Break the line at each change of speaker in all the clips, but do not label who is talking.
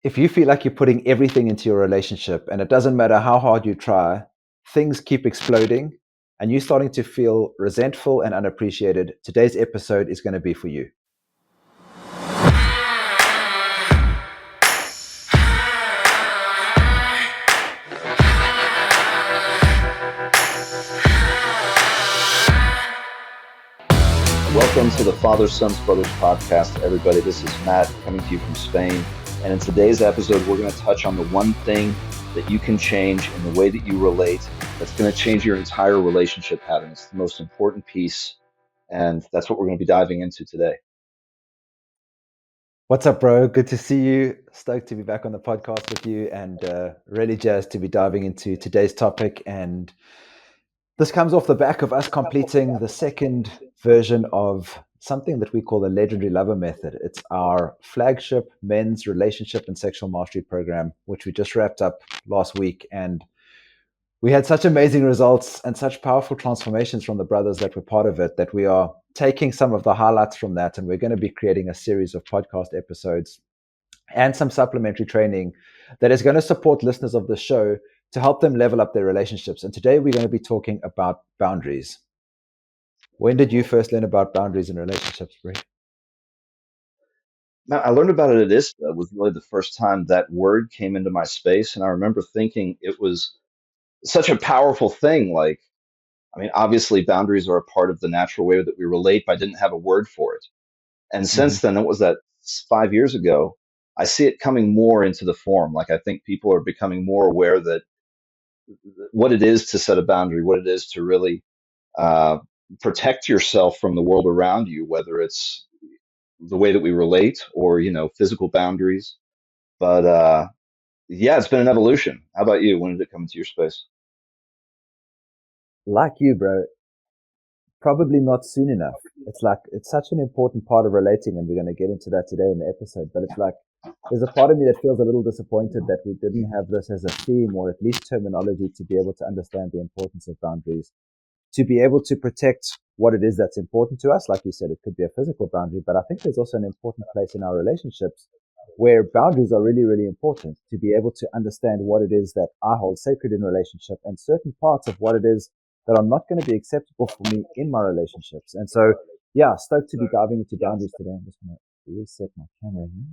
If you feel like you're putting everything into your relationship and it doesn't matter how hard you try, things keep exploding and you're starting to feel resentful and unappreciated, today's episode is going to be for you.
Welcome to the Father, Sons, Brothers podcast, everybody. This is Matt coming to you from Spain. And in today's episode, we're going to touch on the one thing that you can change in the way that you relate that's going to change your entire relationship pattern. It's the most important piece. And that's what we're going to be diving into today.
What's up, bro? Good to see you. Stoked to be back on the podcast with you and really jazzed to be diving into today's topic. And this comes off the back of us completing the second version of something that we call the Legendary Lover Method. It's our flagship men's relationship and sexual mastery program, which we just wrapped up last week. And we had such amazing results and such powerful transformations from the brothers that were part of it that we are taking some of the highlights from that. And we're going to be creating a series of podcast episodes and some supplementary training that is going to support listeners of the show to help them level up their relationships. And today we're going to be talking about boundaries. When did you first learn about boundaries in relationships, Brie?
Now, I learned about it at ISTA. It was really the first time that word came into my space. And I remember thinking it was such a powerful thing. Obviously, boundaries are a part of the natural way that we relate, but I didn't have a word for it. And since then, it was that 5 years ago, I see it coming more into the form. Like, I think people are becoming more aware that what it is to set a boundary, what it is to really uh, protect yourself from the world around you, whether it's the way that we relate or, physical boundaries. But yeah, it's been an evolution. How about you? When did it come into your space?
Like you, bro, probably not soon enough. It's like, it's such an important part of relating, and we're going to get into that today in the episode. But it's like, there's a part of me that feels a little disappointed that we didn't have this as a theme or at least terminology to be able to understand the importance of boundaries, to be able to protect what it is that's important to us. Like you said, it could be a physical boundary, but I think there's also an important place in our relationships where boundaries are really, really important, to be able to understand what it is that I hold sacred in relationship and certain parts of what it is that are not going to be acceptable for me in my relationships. And so, yeah, stoked to be diving into boundaries today. I'm just going to reset my camera here.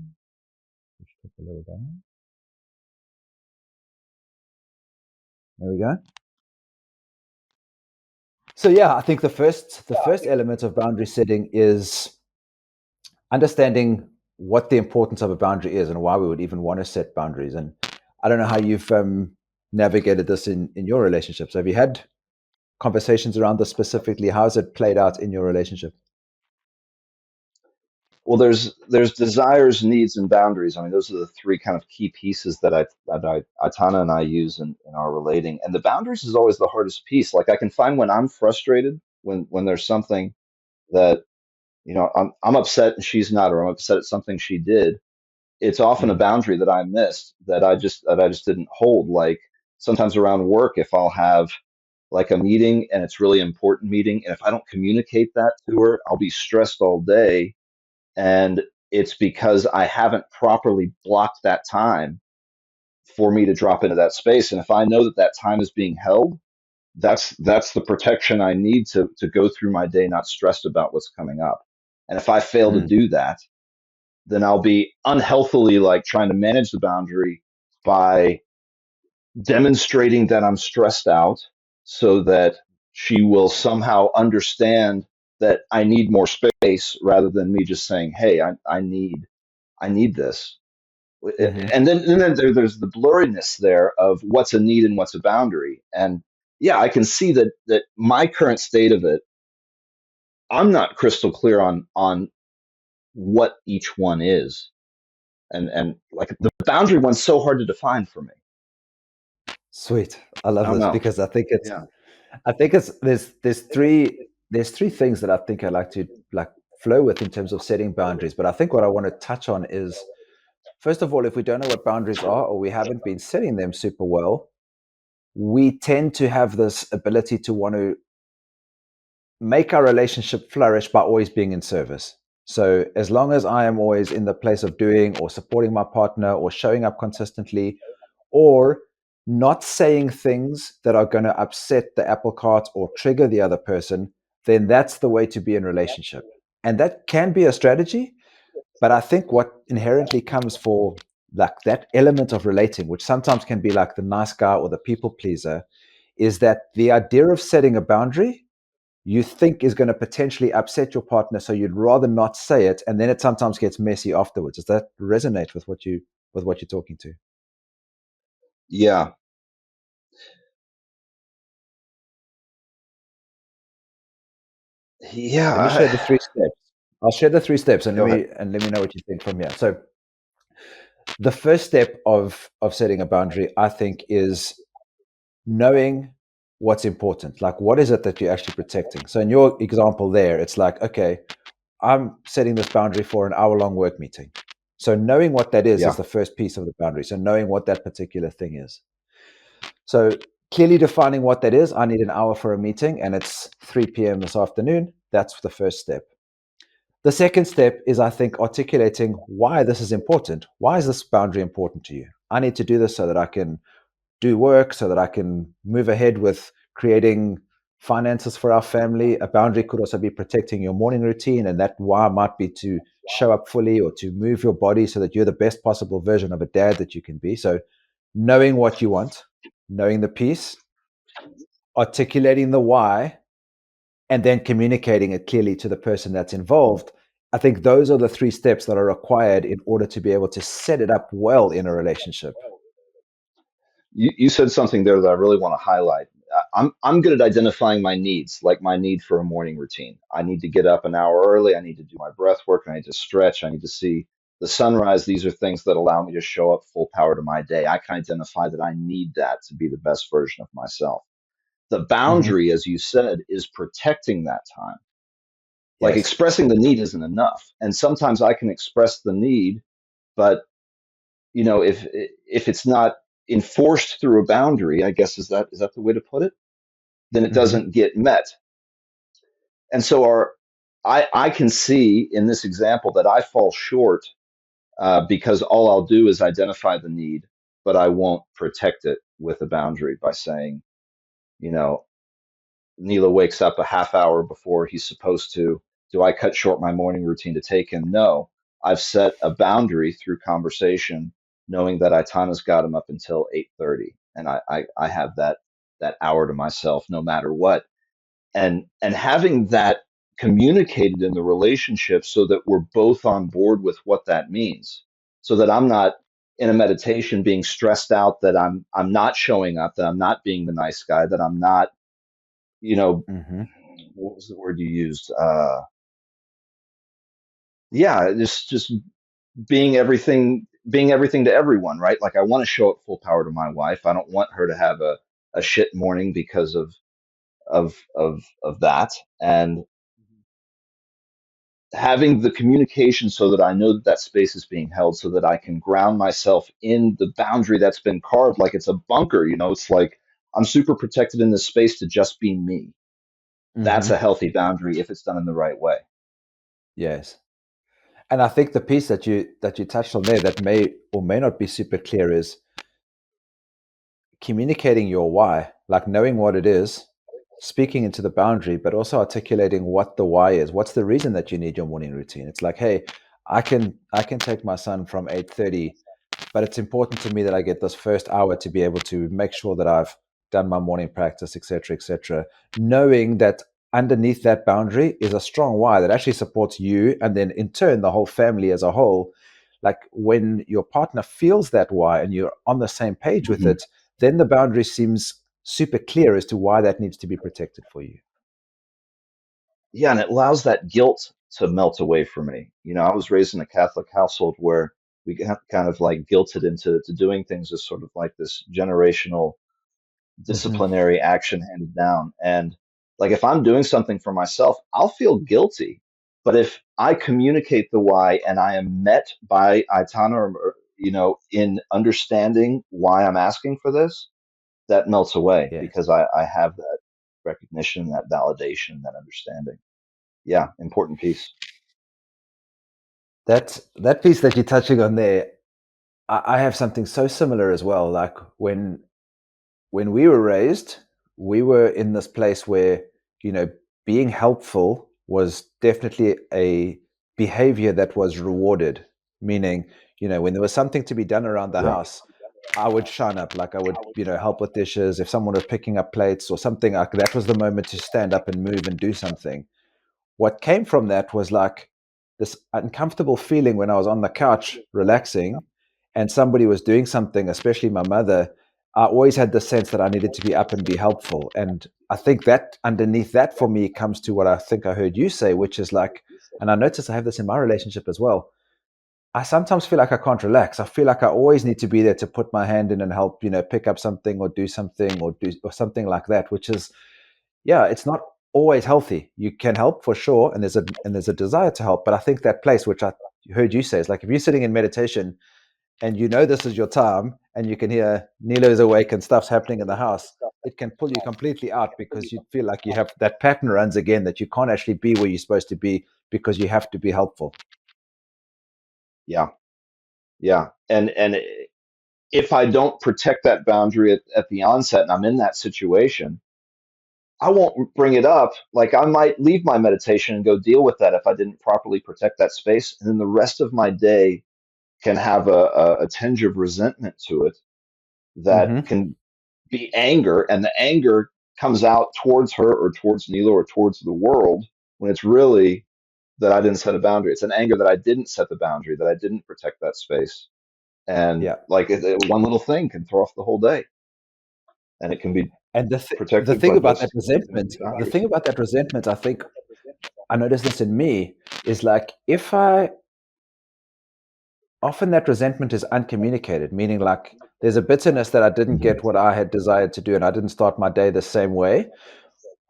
Push it a little down. There we go. So yeah, I think the first element of boundary setting is understanding what the importance of a boundary is and why we would even want to set boundaries. And I don't know how you've navigated this in your relationships. Have you had conversations around this specifically? How has it played out in your relationship?
Well, there's desires, needs, and boundaries. I mean, those are the three kind of key pieces that Atana and I use in our relating. And the boundaries is always the hardest piece. Like, I can find when I'm frustrated, when there's something that, I'm upset and she's not, or I'm upset at something she did. It's often a
Mm.
boundary that I missed that I just didn't hold. Like, sometimes around work, if I'll have like a meeting and it's really important meeting, and if I don't communicate that to her, I'll be stressed all day, and it's because I haven't properly blocked that time for me to drop into that space. And if I know that that time is being held, that's the protection I need to go through my day not stressed about what's coming up. And if I fail to
Mm.
do that, then I'll be unhealthily like trying to manage the boundary by demonstrating that I'm stressed out so that she will somehow understand that I need more space, rather than me just saying, "Hey, I need this."
Mm-hmm.
And then there's the blurriness there of what's a need and what's a boundary. And yeah, I can see that my current state of it, I'm not crystal clear on what each one is. And like, the boundary one's so hard to define for me.
Sweet. I
I
love
don't
this
know.
because
Yeah.
I think it's there's three things that I think I like to like flow with in terms of setting boundaries. But I think what I want to touch on is, first of all, if we don't know what boundaries are or we haven't been setting them super well, we tend to have this ability to want to make our relationship flourish by always being in service. So as long as I am always in the place of doing or supporting my partner or showing up consistently or not saying things that are going to upset the apple cart or trigger the other person, then that's the way to be in relationship. And that can be a strategy, but I think what inherently comes for like that element of relating, which sometimes can be like the nice guy or the people pleaser, is that the idea of setting a boundary you think is going to potentially upset your partner, so you'd rather not say it, and then it sometimes gets messy afterwards. Does that resonate with what you're talking to?
Yeah,
Let me
yeah.
share the three steps. I'll share the three steps, and
Go ahead.
let me know what you think from here. So the first step of setting a boundary, I think, is knowing what's important. Like, what is it that you're actually protecting? So in your example there, it's like, okay, I'm setting this boundary for an hour-long work meeting. So knowing what that is
Yeah,
the first piece of the boundary. So knowing what that particular thing is. So clearly defining what that is. I need an hour for a meeting, and it's 3 p.m. this afternoon. That's the first step. The second step is, I think, articulating why this is important. Why is this boundary important to you? I need to do this so that I can do work, so that I can move ahead with creating finances for our family. A boundary could also be protecting your morning routine, and that why might be to show up fully or to move your body so that you're the best possible version of a dad that you can be. So, knowing what you want, knowing the piece, articulating the why, and then communicating it clearly to the person that's involved. I think those are the three steps that are required in order to be able to set it up well in a relationship.
you said something there that I really want to highlight. I'm good at identifying my needs, like my need for a morning routine. I need to get up an hour early. I need to do my breath work. I need to stretch. I need to see the sunrise. These are things that allow me to show up full power to my day. I can identify that I need that to be the best version of myself. The
Mm-hmm.
boundary, as you said, is protecting that time. Like
Yes.
expressing the need isn't enough. And sometimes I can express the need, but if it's not enforced through a boundary, I guess is that the way to put it? Then it
Mm-hmm.
doesn't get met. And so I can see in this example that I fall short because all I'll do is identify the need, but I won't protect it with a boundary by saying, you know, Neela wakes up a half hour before he's supposed to. Do I cut short my morning routine to take him? No. I've set a boundary through conversation, knowing that Itana's got him up until 8:30, and I have that hour to myself no matter what. And having that communicated in the relationship so that we're both on board with what that means, so that I'm not in a meditation being stressed out that I'm not showing up, that I'm not being the nice guy, that I'm not, you know,
Mm-hmm.
what was the word you used? Yeah, just being everything to everyone, right? Like I want to show up full power to my wife. I don't want her to have a shit morning because of that. And having the communication so that I know that that space is being held, so that I can ground myself in the boundary that's been carved, like it's a bunker. It's like I'm super protected in this space to just be me. That's a
Mm-hmm.
healthy boundary if it's done in the right way.
Yes. And I think the piece that you touched on there that may or may not be super clear is communicating your why, like knowing what it is, speaking into the boundary, but also articulating what the why is. What's the reason that you need your morning routine? It's like, hey, I can take my son from 8:30, but it's important to me that I get this first hour to be able to make sure that I've done my morning practice, etc., etc. Knowing that underneath that boundary is a strong why that actually supports you, and then in turn the whole family as a whole. Like when your partner feels that why and you're on the same page with
Mhm.
it, then the boundary seems super clear as to why that needs to be protected for you.
Yeah, and it allows that guilt to melt away for me. I was raised in a Catholic household where we got kind of like guilted into to doing things as sort of like this generational
Hmm.
disciplinary action handed down. And like if I'm doing something for myself, I'll feel guilty. But if I communicate the why and I am met by Aitana in understanding why I'm asking for this, that melts away
Yes.
because I have that recognition, that validation, that understanding. Yeah, important piece.
That piece that you're touching on there, I have something so similar as well. Like when we were raised, we were in this place where, you know, being helpful was definitely a behavior that was rewarded. Meaning, you know, when there was something to be done around the
Yeah.
house, I would shine up. Like I would, you know, help with dishes. If someone was picking up plates or something, like that was the moment to stand up and move and do something. What came from that was like this uncomfortable feeling when I was on the couch relaxing and somebody was doing something, especially my mother. I always had the sense that I needed to be up and be helpful. And I think that underneath that for me comes to what I think I heard you say, which is like, and I notice I have this in my relationship as well. I sometimes feel like I can't relax. I feel like I always need to be there to put my hand in and help, you know, pick up something or do something or something like that, which is, yeah, it's not always healthy. You can help for sure, and there's a desire to help. But I think that place, which I heard you say, is like if you're sitting in meditation and you know this is your time, and you can hear Nilo's awake and stuff's happening in the house, it can pull you completely out because you feel like you have that pattern runs again that you can't actually be where you're supposed to be because you have to be helpful.
Yeah. Yeah. And if I don't protect that boundary at the onset and I'm in that situation, I won't bring it up. Like I might leave my meditation and go deal with that if I didn't properly protect that space. And then the rest of my day can have a tinge of resentment to it that
Hmm.
can be anger. And the anger comes out towards her or towards Neela or towards the world when it's really that I didn't set a boundary. It's an anger that I didn't set the boundary, that I didn't protect that space. And
Yeah.
like one little thing can throw off the whole day, and it can be
And the
protected
thing
by
about that
just
resentment, the
boundaries.
thing about that resentment, I think I noticed this in me, is like if I often that resentment is uncommunicated, meaning like there's a bitterness that I didn't
Hmm.
get what I had desired to do and I didn't start my day the same way.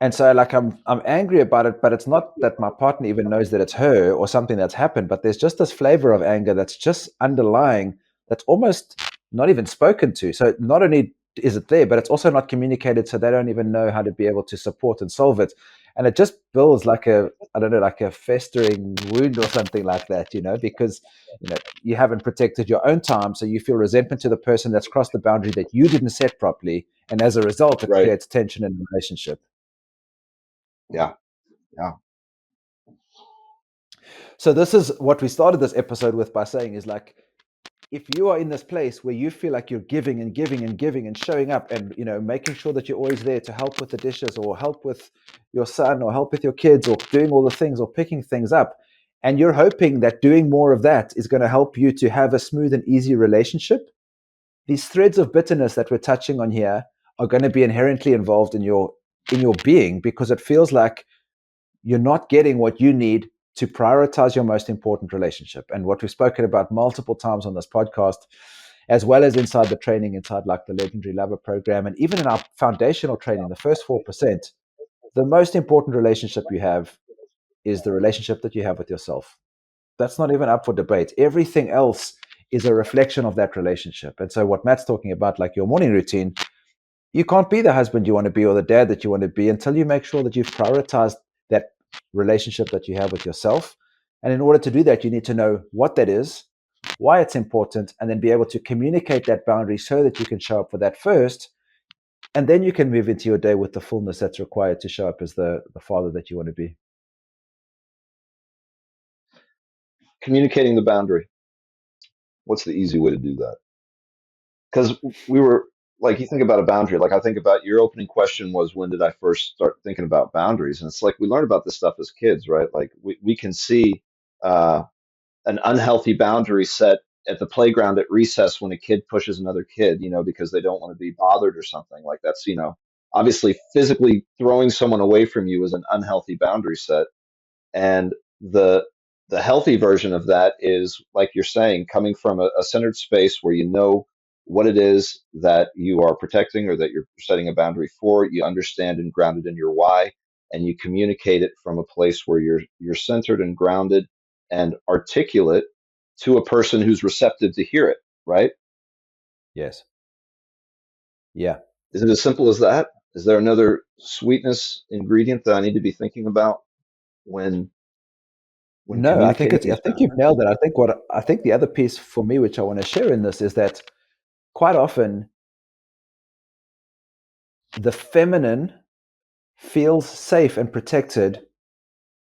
And so like I'm angry about it, but it's not that my partner even knows that it's her or something that's happened, but there's just this flavor of anger that's just underlying, that's almost not even spoken to. So not only is it there, but it's also not communicated, so they don't even know how to be able to support and solve it. And it just builds like a, I don't know, like a festering wound or something like that, you know, because you know you haven't protected your own time, so you feel resentment to the person that's crossed the boundary that you didn't set properly, and as a result it
Right.
creates tension in the relationship.
Yeah. Yeah.
So this is what we started this episode with by saying is like, if you are in this place where you feel like you're giving and giving and giving and showing up and, you know, making sure that you're always there to help with the dishes or help with your son or help with your kids or doing all the things or picking things up, and you're hoping that doing more of that is going to help you to have a smooth and easy relationship, these threads of bitterness that we're touching on here are going to be inherently involved in your being, because it feels like you're not getting what you need to prioritize your most important relationship. And what we've spoken about multiple times on this podcast, as well as inside the training, inside like the Legendary Lover program, and even in our foundational training, the first 4%, the most important relationship you have is the relationship that you have with yourself. That's not even up for debate. Everything else is a reflection of that relationship. And so, what Matt's talking about, like your morning routine, you can't be the husband you want to be or the dad that you want to be until you make sure that you've prioritized that relationship that you have with yourself. And in order to do that, you need to know what that is, why it's important, and then be able to communicate that boundary so that you can show up for that first. And then you can move into your day with the fullness that's required to show up as the father that you want to be.
Communicating the boundary. What's the easy way to do that? Because we were like, you think about a boundary. Like I think about your opening question was, when did I first start thinking about boundaries? And it's like we learn about this stuff as kids, right? Like we can see uh, an unhealthy boundary set at the playground at recess when a kid pushes another kid, because they don't want to be bothered or something. Like that's, obviously physically throwing someone away from you is an unhealthy boundary set. And the healthy version of that is, like you're saying, coming from a centered space where you know what it is that you are protecting or that you're setting a boundary for. You understand and grounded in your why, and you communicate it from a place where you're centered and grounded and articulate to a person who's receptive to hear it, right?
Yes. Yeah.
Is it as simple as that? Is there another sweetness ingredient that I need to be thinking about when when
No, I think
communicating
it's. I
these
think you've
boundaries.
nailed it. I think the other piece for me, which I want to share in this, is that quite often the feminine feels safe and protected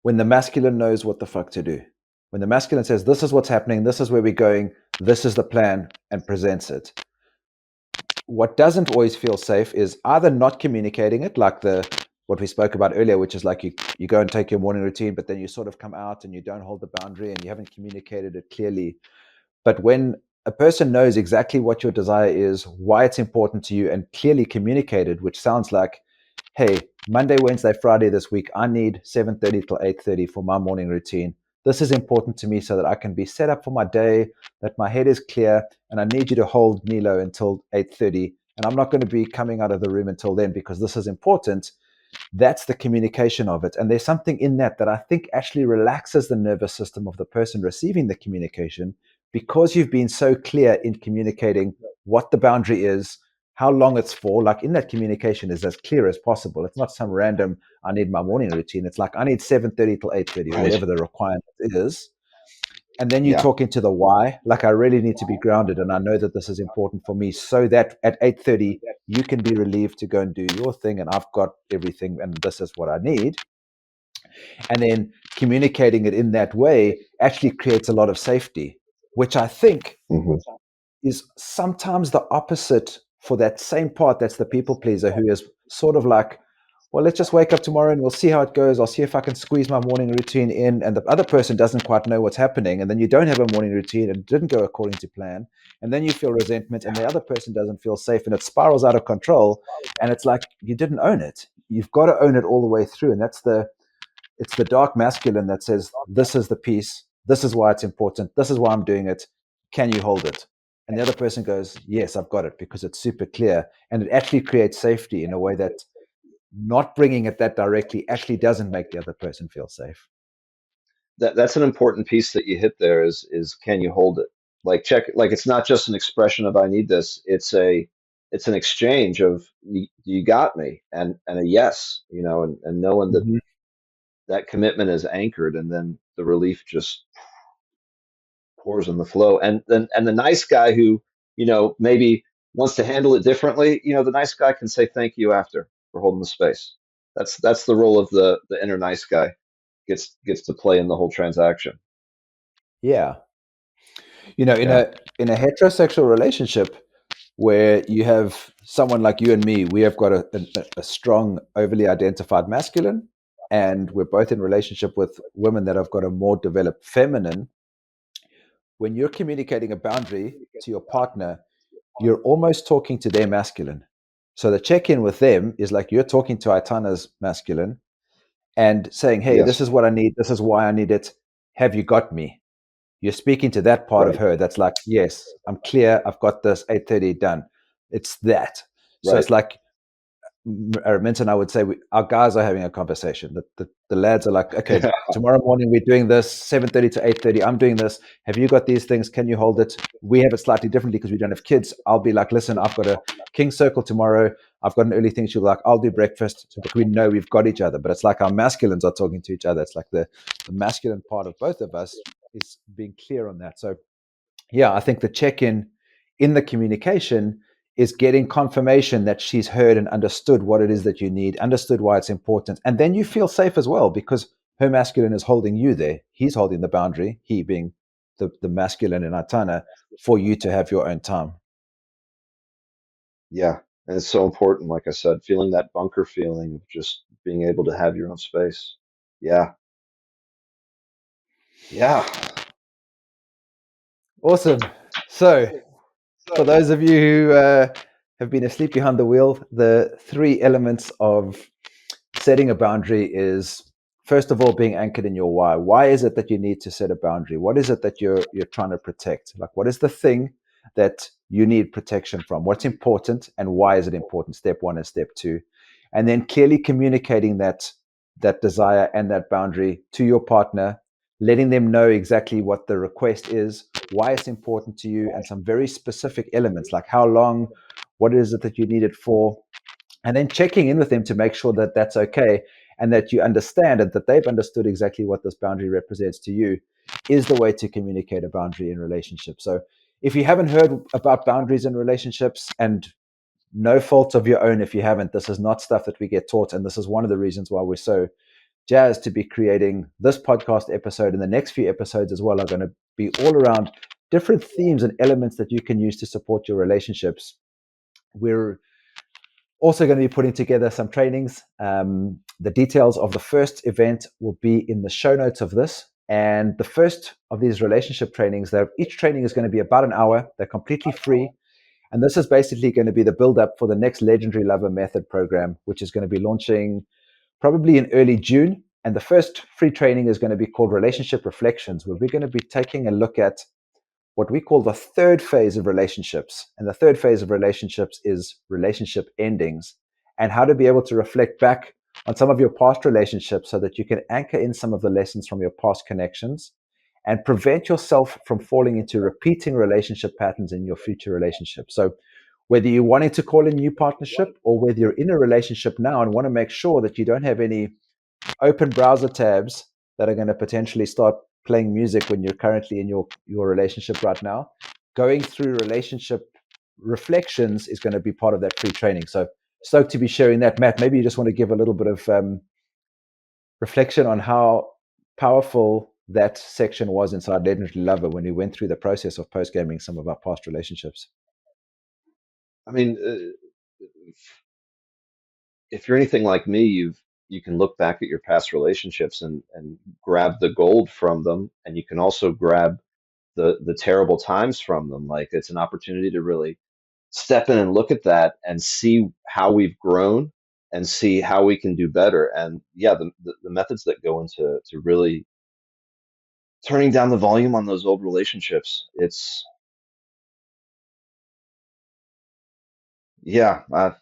when the masculine knows what the fuck to do. When the masculine says, "This is what's happening. This is where we're going. This is the plan," and presents it. What doesn't always feel safe is either not communicating it, like the what we spoke about earlier, which is like you go and take your morning routine, but then you sort of come out and you don't hold the boundary and you haven't communicated it clearly. But when a person knows exactly what your desire is, why it's important to you, and clearly communicated, which sounds like, hey, Monday, Wednesday, Friday this week, I need 7:30 till 8:30 for my morning routine. This is important to me so that I can be set up for my day, that my head is clear, and I need you to hold Nilo until 8:30. And I'm not going to be coming out of the room until then because this is important. That's the communication of it. And there's something in that that I think actually relaxes the nervous system of the person receiving the communication because you've been so clear in communicating what the boundary is, how long it's for. Like in that communication is as clear as possible. It's not some random, I need my morning routine. It's like, I need 7:30 till 8:30 or
Right.
whatever the requirement is. And then you
Yeah.
talk into the why, like I really need to be grounded and I know that this is important for me so that at 8:30 you can be relieved to go and do your thing and I've got everything and this is what I need. And then communicating it in that way actually creates a lot of safety, which I think
Hmm.
is sometimes the opposite for that same part that's the people pleaser who is sort of like, well, let's just wake up tomorrow and we'll see how it goes. I'll see if I can squeeze my morning routine in. And the other person doesn't quite know what's happening. And then you don't have a morning routine and it didn't go according to plan. And then you feel resentment and the other person doesn't feel safe and it spirals out of control. And it's like you didn't own it. You've got to own it all the way through. And it's the dark masculine that says, this is the piece. This is why it's important. This is why I'm doing it. Can you hold it? And the other person goes, yes, I've got it because it's super clear. And it actually creates safety in a way that not bringing it that directly actually doesn't make the other person feel safe.
That's an important piece that you hit there is can you hold it? Like check, like it's not just an expression of I need this. It's an exchange of you got me and a yes, and knowing that
Mm-hmm.
that commitment is anchored, and then the relief just pours in the flow. And the nice guy who maybe wants to handle it differently, the nice guy can say thank you after for holding the space. That's the role of the inner nice guy gets to play in the whole transaction.
Yeah.
Yeah.
In a heterosexual relationship where you have someone like you and me, we have got a strong, overly identified masculine, and we're both in relationship with women that have got a more developed feminine. When you're communicating a boundary to your partner, you're almost talking to their masculine. So the check in with them is like you're talking to Aitana's masculine and saying, hey, this
Yes.
is what I need. This is why I need it. Have you got me? You're speaking to that part of
Right.
her that's like, yes, I'm clear. I've got this 8:30 done. It's that. So
Right.
it's like Mint and I would say our guys are having a conversation. The lads are like, okay, tomorrow morning we're doing this 7:30 to 8:30. I'm doing this. Have you got these things? Can you hold it? We have it slightly differently because we don't have kids. I'll be like, listen, I've got a king circle tomorrow. I've got an early thing. She'll be like, I'll do breakfast. So we know we've got each other. But it's like our masculines are talking to each other. It's like the masculine part of both of us is being clear on that. So yeah, I think the check in the communication is getting confirmation that she's heard and understood what it is that you need, understood why it's important. And then you feel safe as well because her masculine is holding you there. He's holding the boundary, he being the masculine in Atana, for you to have your own time.
Yeah. And it's so important, like I said, feeling that bunker feeling of just being able to have your own space. Yeah. Yeah.
Awesome. So, for those of you who have been asleep behind the wheel, the three elements of setting a boundary is first of all being anchored in your why. Why is it that you need to set a boundary? What is it that you're trying to protect? Like what is the thing that you need protection from? What's important and why is it important? Step one and step two. And then clearly communicating that desire and that boundary to your partner, letting them know exactly what the request is, why it's important to you, and some very specific elements like how long, what is it that you need it for, and then checking in with them to make sure that that's okay. and that you understand and that they've understood exactly what this boundary represents to you is the way to communicate a boundary in relationships. So if you haven't heard about boundaries in relationships, and no fault of your own if you haven't, this is not stuff that we get taught. And this is one of the reasons why we're so jazzed to be creating this podcast episode, and the next few episodes as well are going to be all around different themes and elements that you can use to support your relationships. We're also going to be putting together some trainings. The details of the first event will be in the show notes of this. And the first of these relationship trainings, each training is going to be about an hour. They're completely free. And this is basically going to be the build up for the next Legendary Lover Method program, which is going to be launching probably in early June. And the first free training is going to be called Relationship Reflections, where we're going to be taking a look at what we call the third phase of relationships. And the third phase of relationships is relationship endings, and how to be able to reflect back on some of your past relationships so that you can anchor in some of the lessons from your past connections and prevent yourself from falling into repeating relationship patterns in your future relationships. So whether you're wanting to call in a new partnership or whether you're in a relationship now and want to make sure that you don't have any open browser tabs that are going to potentially start playing music when you're currently in your relationship right now, going through relationship reflections is going to be part of that free training. So stoked to be sharing that. Matt, maybe you just want to give a little bit of reflection on how powerful that section was inside Legendary Lover when we went through the process of post-gaming some of our past relationships.
I mean, if you're anything like me, you can look back at your past relationships and grab the gold from them, and you can also grab the terrible times from them. Like, it's an opportunity to really step in and look at that and see how we've grown and see how we can do better. And yeah, the methods that go into to really turning down the volume on those old relationships. It's yeah, I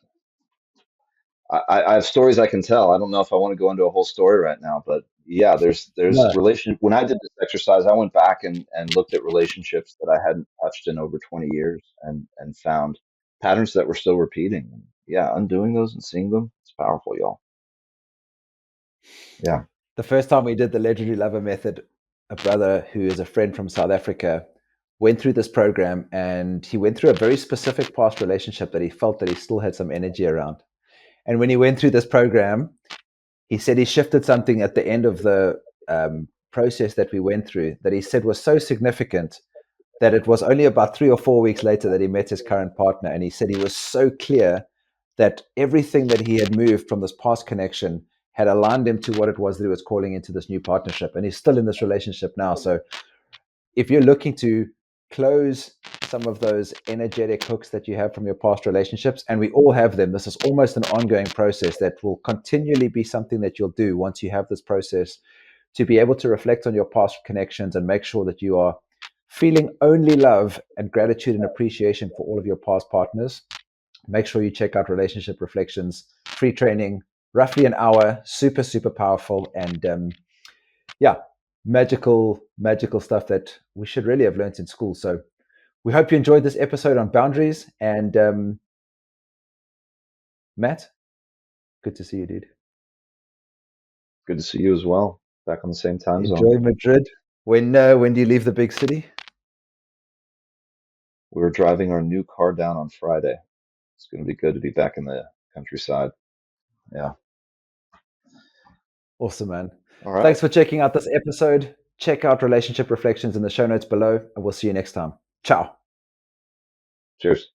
have stories I can tell. I don't know if I want to go into a whole story right now, but yeah, there's
No,
relation. When I did this exercise, I went back and looked at relationships that I hadn't touched in over 20 years and found patterns that were still repeating. And yeah, undoing those and seeing them, it's powerful, y'all. Yeah.
the first time we did the Legendary Lover Method, a brother who is a friend from South Africa went through this program, and he went through a very specific past relationship that he felt that he still had some energy around. And when he went through this program, he said he shifted something at the end of the process that we went through that he said was so significant that it was only about 3 or 4 weeks later that he met his current partner. And he said he was so clear that everything that he had moved from this past connection had aligned him to what it was that he was calling into this new partnership. And he's still in this relationship now. So if you're looking to close some of those energetic hooks that you have from your past relationships, and we all have them, this is almost an ongoing process that will continually be something that you'll do once you have this process, to be able to reflect on your past connections and make sure that you are feeling only love and gratitude and appreciation for all of your past partners. Make sure you check out Relationship Reflections, free training, roughly an hour, super, super powerful. And yeah, magical stuff that we should really have learned in school. So we hope you enjoyed this episode on boundaries. And Matt, good to see you, dude.
Good to see you as well. Back on the same time zone.
Enjoy Madrid. When do you leave the big city?
We were driving our new car down on Friday. It's going to be good to be back in the countryside. Yeah.
Awesome, man.
All right.
Thanks for checking out this episode. Check out Relationship Reflections in the show notes below, and we'll see you next time. Ciao.
Cheers.